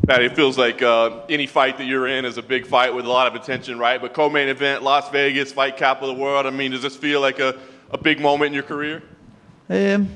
Paddy, it feels like any fight that you're in is a big fight with a lot of attention, right? But co-main event, Las Vegas, fight capital of the world. I mean, does this feel like a big moment in your career? It's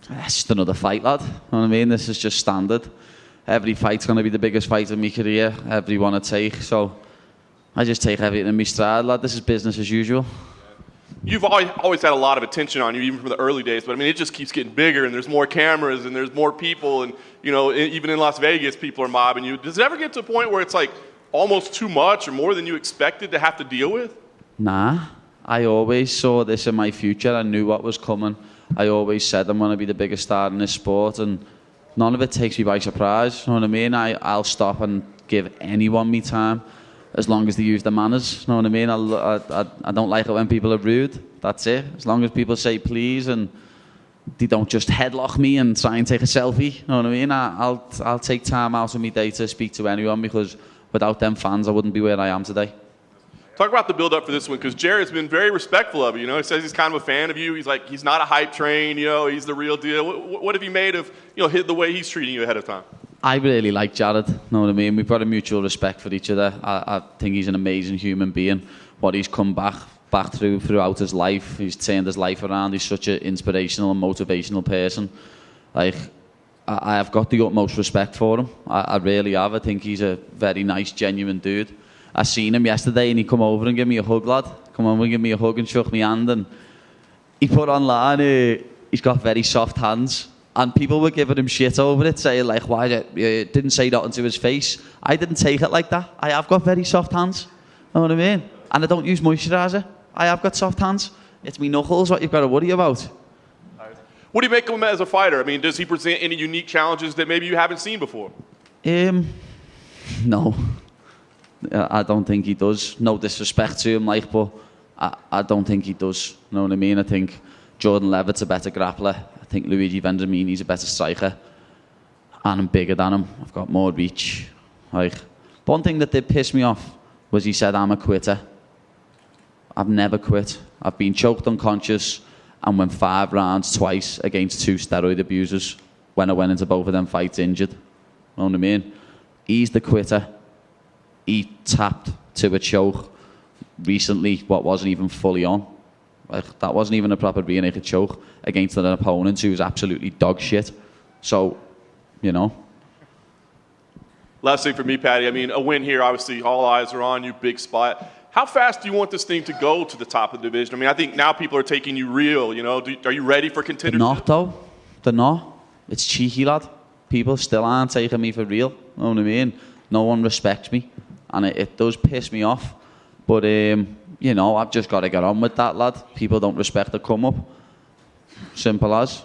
just another fight, lad. You know what I mean? This is just standard. Every fight's going to be the biggest fight of my career, every one I take. So I just take everything in my stride, lad. This is business as usual. You've always had a lot of attention on you, even from the early days. But I mean, it just keeps getting bigger, and there's more cameras, and there's more people, and you know, even in Las Vegas, people are mobbing you. Does it ever get to a point where it's like almost too much, or more than you expected to have to deal with? Nah, I always saw this in my future. I knew what was coming. I always said I'm going to be the biggest star in this sport, and none of it takes me by surprise. You know what I mean? I'll stop and give anyone me time, as long as they use the manners. You know what I mean? I don't like it when people are rude. That's it. As long as people say please and they don't just headlock me and try and take a selfie. You know what I mean? I'll take time out of my day to speak to anyone, because without them fans, I wouldn't be where I am today. Talk about the build-up for this one, because Jared's been very respectful of you. You know, he says he's kind of a fan of you. He's like, he's not a hype train. You know, he's the real deal. What have you made of, you know, the way he's treating you ahead of time? I really like Jared. You know what I mean? We've got a mutual respect for each other. I think he's an amazing human being. What he's come back throughout his life, he's turned his life around. He's such an inspirational and motivational person. Like, I have got the utmost respect for him. I really have. I think he's a very nice, genuine dude. I seen him yesterday and he come over and give me a hug, lad. Come over and give me a hug and shook my hand. And he put online, he's got very soft hands. And people were giving him shit over it, saying like, why didn't say that to his face. I didn't take it like that. I have got very soft hands. You know what I mean? And I don't use moisturiser. I have got soft hands. It's me knuckles what you've got to worry about. What do you make of him as a fighter? I mean, does he present any unique challenges that maybe you haven't seen before? No. I don't think he does. No disrespect to him, like, but I don't think he does. You know what I mean? I think Jordan Levitt's a better grappler. I think Luigi Vendramini's a better striker. And I'm bigger than him. I've got more reach. Like, one thing that did piss me off was he said I'm a quitter. I've never quit. I've been choked unconscious and went 5 rounds twice against 2 steroid abusers when I went into both of them fights injured. You know what I mean? He's the quitter. He tapped to a choke recently, what wasn't even fully on. Like, that wasn't even a proper rear naked choke against an opponent who was absolutely dog shit. So, you know. Last thing for me, Paddy, I mean, a win here, obviously, all eyes are on you, big spot. How fast do you want this thing to go to the top of the division? I mean, I think now people are taking you real, you know. Are you ready for contendership? They're not, though. They're not. It's cheeky, lad. People still aren't taking me for real. You know what I mean? No one respects me. And it does piss me off. But, you know, I've just got to get on with that, lad. People don't respect the come-up. Simple as.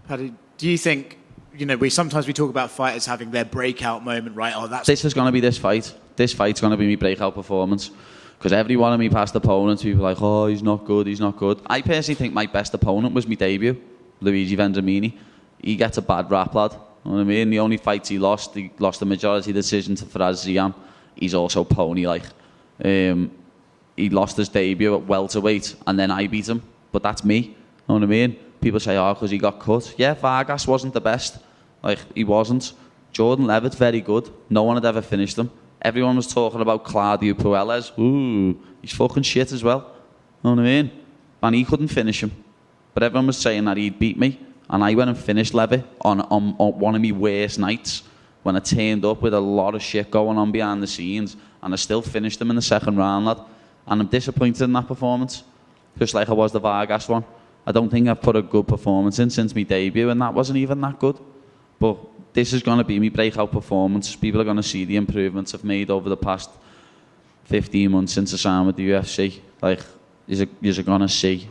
Paddy, do you think, you know, sometimes we talk about fighters having their breakout moment, right? Oh, This is going to be this fight. This fight's going to be my breakout performance. Because every one of my past opponents, people are like, oh, he's not good, he's not good. I personally think my best opponent was my debut, Luigi Vendramini. He gets a bad rap, lad. You know what I mean? The only fights he lost the majority decision to Faraz Ziam. He's also pony-like. He lost his debut at welterweight, and then I beat him. But that's me. You know what I mean? People say, oh, because he got cut. Yeah, Vargas wasn't the best. Like, he wasn't. Jordan Levitt, very good. No one had ever finished him. Everyone was talking about Claudio Puelles. Ooh, he's fucking shit as well. You know what I mean? And he couldn't finish him. But everyone was saying that he'd beat me. And I went and finished Levitt on one of my worst nights, when I turned up with a lot of shit going on behind the scenes, and I still finished him in the second round, lad. And I'm disappointed in that performance, just like I was the Vargas one. I don't think I've put a good performance in since my debut, and that wasn't even that good. But this is going to be my breakout performance. People are going to see the improvements I've made over the past 15 months since I signed with the UFC. Like, you're going to see.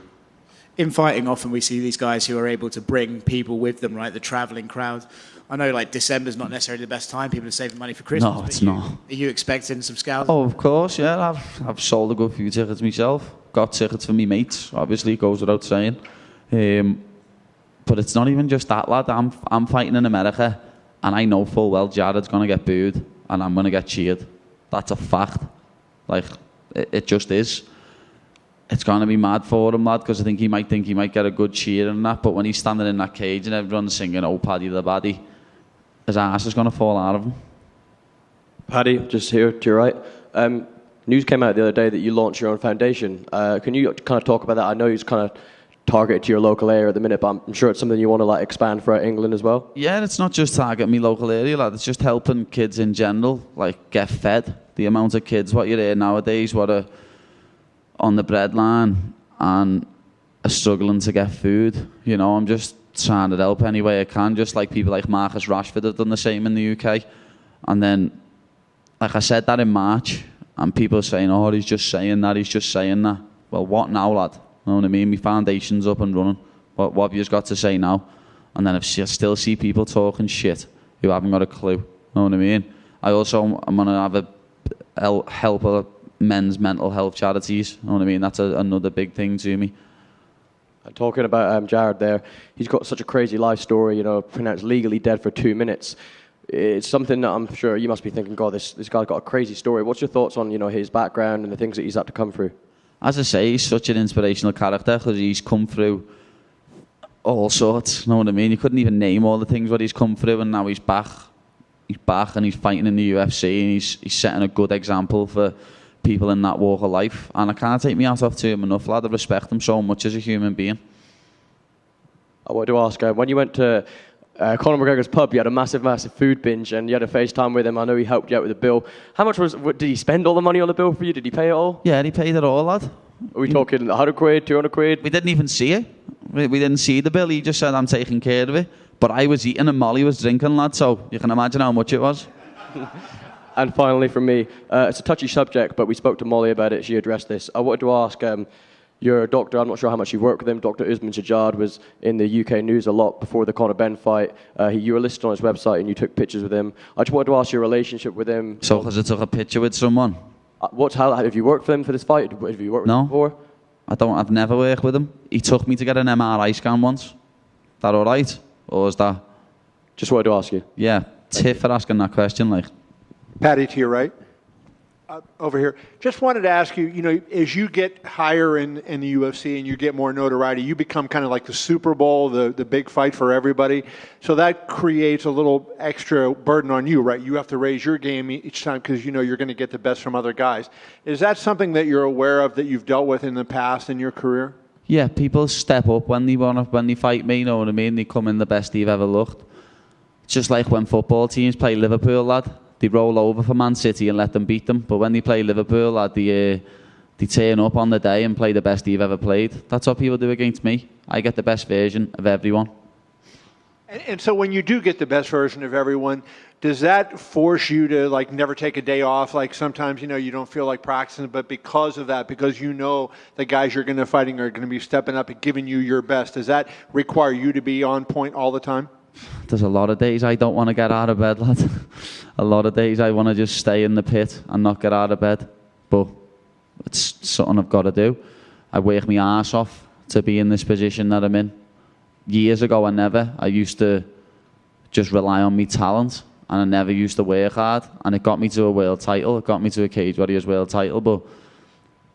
In fighting, often we see these guys who are able to bring people with them, right? The travelling crowd. I know, like, December's not necessarily the best time. People are saving money for Christmas. No, it's not. Are you expecting some scouts? Oh, of course, yeah. I've sold a good few tickets myself. Got tickets for me mates. Obviously, it goes without saying. But it's not even just that, lad. I'm fighting in America, and I know full well Jared's going to get booed, and I'm going to get cheered. That's a fact. Like, it just is. It's going to be mad for him, lad, because I think he might get a good cheer and that, but when he's standing in that cage and everyone's singing, oh, Paddy the Baddie, his ass is going to fall out of him. Paddy, just here to your right. News came out the other day that you launched your own foundation. Can you kind of talk about that? I know it's kind of targeted to your local area at the minute, but I'm sure it's something you want to like expand throughout England as well. Yeah, it's not just target me local area, lad. It's just helping kids in general, like get fed. The amount of kids what you hear nowadays, what are on the breadline and are struggling to get food. You know, I'm just trying to help any way I can. Just like people like Marcus Rashford have done the same in the UK. And then, like I said that in March, and people are saying, "Oh, he's just saying that. He's just saying that." Well, what now, lad? You know what I mean? My foundation's up and running. What have you got to say now? And then I still see people talking shit who haven't got a clue. You know what I mean? I'm going to have a help men's mental health charities. You know what I mean? That's another big thing to me. Talking about Jared there, he's got such a crazy life story, you know, pronounced legally dead for 2 minutes. It's something that I'm sure you must be thinking, God, this guy's got a crazy story. What's your thoughts on, you know, his background and the things that he's had to come through? As I say, he's such an inspirational character because he's come through all sorts, you know what I mean? You couldn't even name all the things what he's come through, and now he's back. He's back and he's fighting in the UFC, and he's setting a good example for people in that walk of life. And I can't take my hat off to him enough, lad. I respect him so much as a human being. I wanted to ask, when you went to Conor McGregor's pub, you had a massive food binge, and you had a FaceTime with him. I know he helped you out with the bill. How much did he spend all the money on the bill for you? Did he pay it all? Yeah, he paid it all, lad. Are we talking 100 quid, 200 quid? We didn't even see it. We didn't see the bill. He just said, "I'm taking care of it." But I was eating and Molly was drinking, lad, so you can imagine how much it was. And finally from me, it's a touchy subject, but we spoke to Molly about it. She addressed this. I wanted to ask, you're a doctor. I'm not sure how much you've worked with him. Dr. Usman Jajad was in the UK news a lot before the Conor Ben fight. You were listed on his website and you took pictures with him. I just wanted to ask your relationship with him. So because I took a picture with someone? Have you worked for him for this fight? Have you worked with him before? I've never worked with him. He took me to get an MRI scan once. Is that all right? Or is that... Just wanted to ask you. Yeah. Tip for asking that question, like. Paddy, to your right. Over here. Just wanted to ask you, you know, as you get higher in the UFC and you get more notoriety, you become kind of like the Super Bowl, the big fight for everybody. So that creates a little extra burden on you, right? You have to raise your game each time because, you know, you're going to get the best from other guys. Is that something that you're aware of that you've dealt with in the past in your career? Yeah, people step up when they fight me, you know what I mean? They come in the best they've ever looked. It's just like when football teams play Liverpool, lad. They roll over for Man City and let them beat them. But when they play Liverpool, lad, they turn up on the day and play the best they've ever played. That's what people do against me. I get the best version of everyone. And so when you do get the best version of everyone, does that force you to like never take a day off? Like sometimes, you know, you don't feel like practicing, but because of that, because you know the guys you're going to fighting are going to be stepping up and giving you your best, does that require you to be on point all the time? There's a lot of days I don't want to get out of bed, lad. A lot of days I want to just stay in the pit and not get out of bed. But it's something I've got to do. I work my arse off to be in this position that I'm in. Years ago, I used to just rely on my talent, and I never used to work hard. And it got me to a world title. It got me to a Cage Warriors world title. But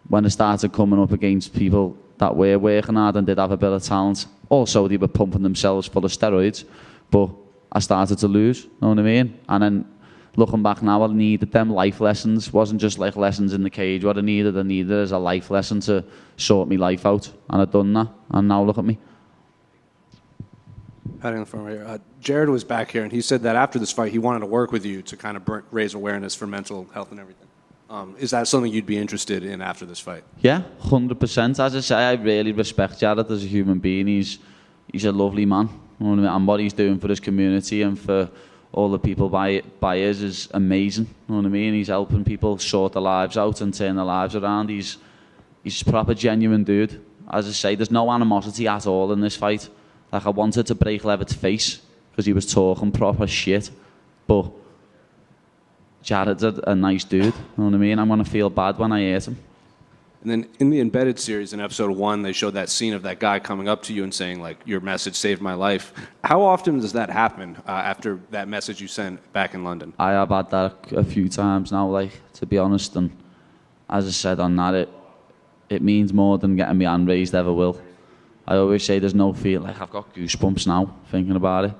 when I started coming up against people that were working hard and did have a bit of talent, also they were pumping themselves full of steroids. But I started to lose, you know what I mean? And then looking back now, I needed them life lessons. Wasn't just like lessons in the cage. What I needed as a life lesson to sort my life out. And I've done that. And now look at me. Patty on the front right here. Jared was back here, and he said that after this fight, he wanted to work with you to kind of raise awareness for mental health and everything. Is that something you'd be interested in after this fight? Yeah, 100%. As I say, I really respect Jared as a human being. He's a lovely man. You know what I mean? And what he's doing for his community and for all the people by us is amazing. You know what I mean? He's helping people sort their lives out and turn their lives around. He's a proper genuine dude. As I say, there's no animosity at all in this fight. Like, I wanted to break Levitt's face because he was talking proper shit. But Jared's a nice dude. You know what I mean? I'm going to feel bad when I hurt him. And then in the Embedded series, in episode 1, they showed that scene of that guy coming up to you and saying, like, your message saved my life. How often does that happen after that message you sent back in London? I have had that a few times now, like, to be honest. And as I said on that, it means more than getting my hand raised ever will. I always say there's no feeling, like, I've got goosebumps now thinking about it.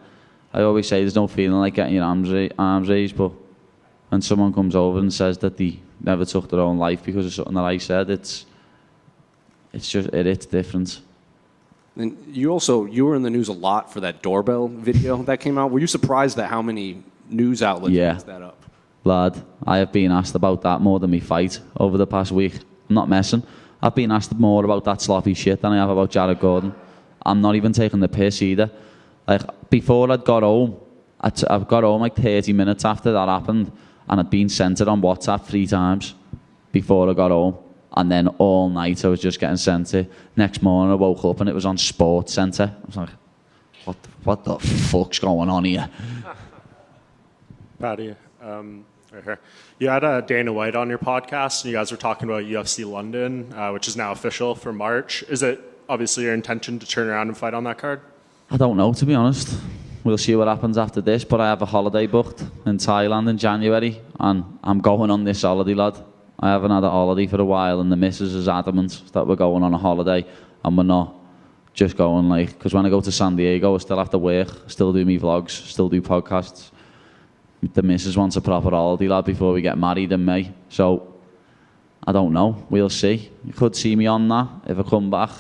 I always say there's no feeling like getting your arms raised, but when someone comes over and says that they never took their own life because of something that I said, it's different. And you were in the news a lot for that doorbell video that came out. Were you surprised at how many news outlets picked that up? Lad, I have been asked about that more than me fight over the past week. I'm not messing. I've been asked more about that sloppy shit than I have about Jared Gordon. I'm not even taking the piss either. Like, before I've got home like 30 minutes after that happened, and I'd been sent it on WhatsApp 3 times before I got home. And then all night I was just getting sent it. Next morning I woke up and it was on Sports Centre. I was like, what the fuck's going on here? Paddy, right here. You had Dana White on your podcast, and you guys were talking about UFC London, which is now official for March. Is it obviously your intention to turn around and fight on that card? I don't know, to be honest. We'll see what happens after this, but I have a holiday booked in Thailand in January, and I'm going on this holiday, lad. I haven't had a holiday for a while, and the missus is adamant that we're going on a holiday, and we're not just going because when I go to San Diego, I still have to work, still do me vlogs, still do podcasts. The missus wants a proper holiday, lad, before we get married in May. So, I don't know. We'll see. You could see me on that if I come back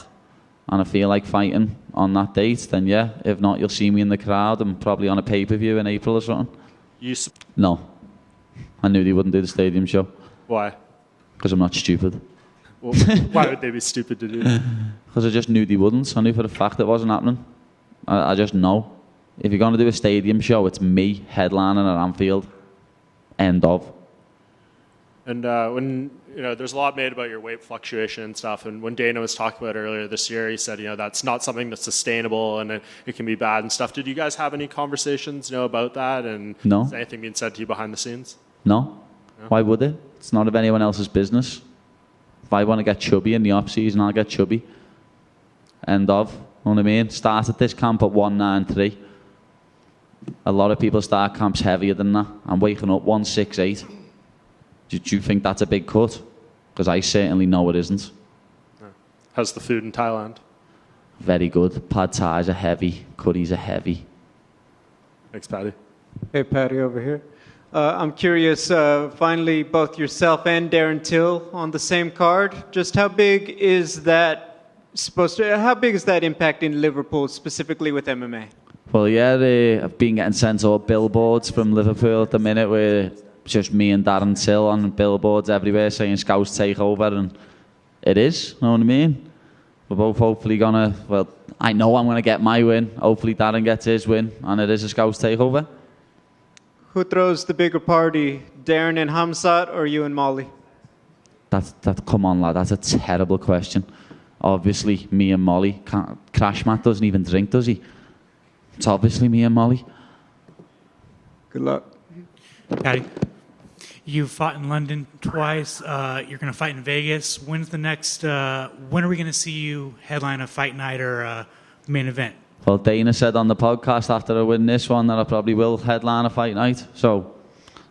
and I feel like fighting on that date, then yeah. If not, you'll see me in the crowd and probably on a pay-per-view in April or something. No. I knew they wouldn't do the stadium show. Why? Because I'm not stupid. Well, why would they be stupid to do that? Because I just knew they wouldn't. I knew for a fact it wasn't happening. I just know. If you're going to do a stadium show, it's me headlining at Anfield. End of. And when there's a lot made about your weight fluctuation and stuff, and when Dana was talking about it earlier this year, he said, that's not something that's sustainable and it can be bad and stuff. Did you guys have any conversations, about that? And no. Is anything being said to you behind the scenes? No. Why would it? It's not of anyone else's business. If I want to get chubby in the off-season, I'll get chubby. End of. You know what I mean? Started this camp at 193. A lot of people start camps heavier than that. I'm waking up 168. Do you think that's a big cut? Because I certainly know it isn't. How's the food in Thailand? Very good. Pad thais are heavy. Curries are heavy. Thanks, Paddy. Hey, Paddy, over here. I'm curious, finally, both yourself and Darren Till on the same card. Just how big is that impact in Liverpool, specifically with MMA? Well, yeah, I've been getting sent up billboards from Liverpool at the minute where it's just me and Darren Till on billboards everywhere saying Scouts take over, and it is, you know what I mean? We're both hopefully I know I'm going to get my win. Hopefully Darren gets his win, and it is a Scouts takeover. Who throws the bigger party, Darren and Hamzat or you and Molly? Come on, lad, that's a terrible question. Obviously, me and Molly. Crash Matt doesn't even drink, does he? It's obviously me and Molly. Good luck. Paddy, you fought in London twice. You're going to fight in Vegas. When's the next? When are we going to see you headline a fight night or a main event? Well, Dana said on the podcast after I win this one that I probably will headline a fight night. So,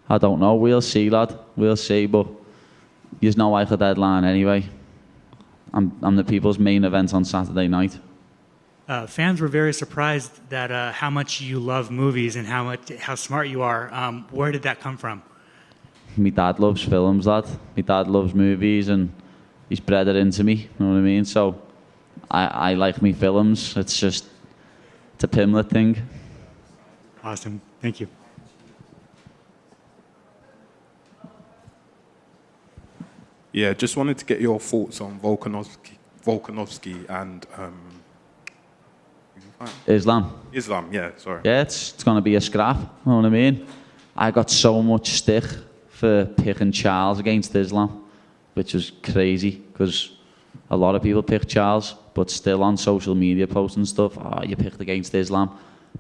I don't know. We'll see, lad. We'll see. But there's no I could headline anyway. I'm the people's main event on Saturday night. Fans were very surprised that how much you love movies and how smart you are. Where did that come from? My dad loves films, lad. My dad loves movies, and he's bred it into me. You know what I mean? So I like me films. It's a Pimblett thing. Awesome. Thank you. Yeah, just wanted to get your thoughts on Volkanovski and Islam, yeah, sorry. Yeah, it's going to be a scrap, you know what I mean? I got so much stick for picking Charles against Islam, which was crazy, because a lot of people picked Charles, but still on social media posts and stuff, you picked against Islam.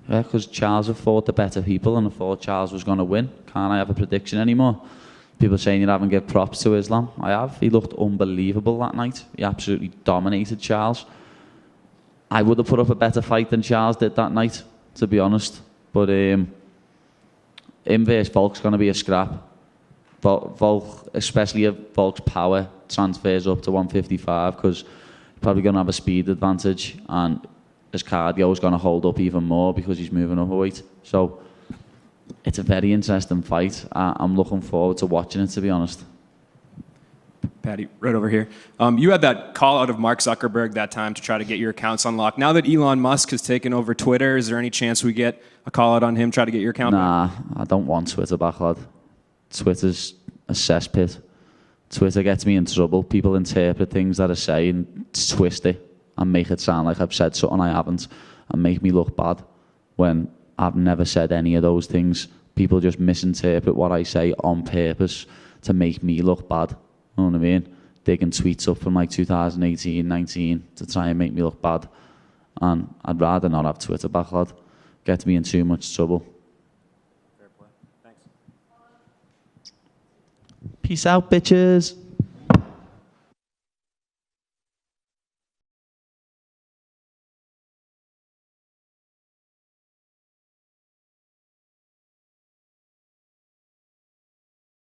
Yeah, because Charles have fought the better people, and I thought Charles was going to win. Can't I have a prediction anymore? People saying you haven't given props to Islam. I have. He looked unbelievable that night. He absolutely dominated Charles. I would have put up a better fight than Charles did that night, to be honest. But him versus Volk's going to be a scrap. Volk, especially if Volk's power transfers up to 155, because he's probably going to have a speed advantage, and his cardio is going to hold up even more because he's moving up a weight. So It's a very interesting fight. I'm looking forward to watching it, to be honest. Paddy, right over here. You had that call out of Mark Zuckerberg that time to try to get your accounts unlocked. Now that Elon Musk has taken over Twitter, is there any chance we get a call out on him, try to get your account Nah, back? I don't want Twitter back, lad. Twitter's a cesspit. Twitter gets me in trouble. People interpret things that I say and twist it and make it sound like I've said something I haven't and make me look bad when I've never said any of those things. People just misinterpret what I say on purpose to make me look bad. You know what I mean? Digging tweets up from like 2018, 19 to try and make me look bad. And I'd rather not have Twitter back, lad. Gets me in too much trouble. Fair play. Thanks. Peace out, bitches.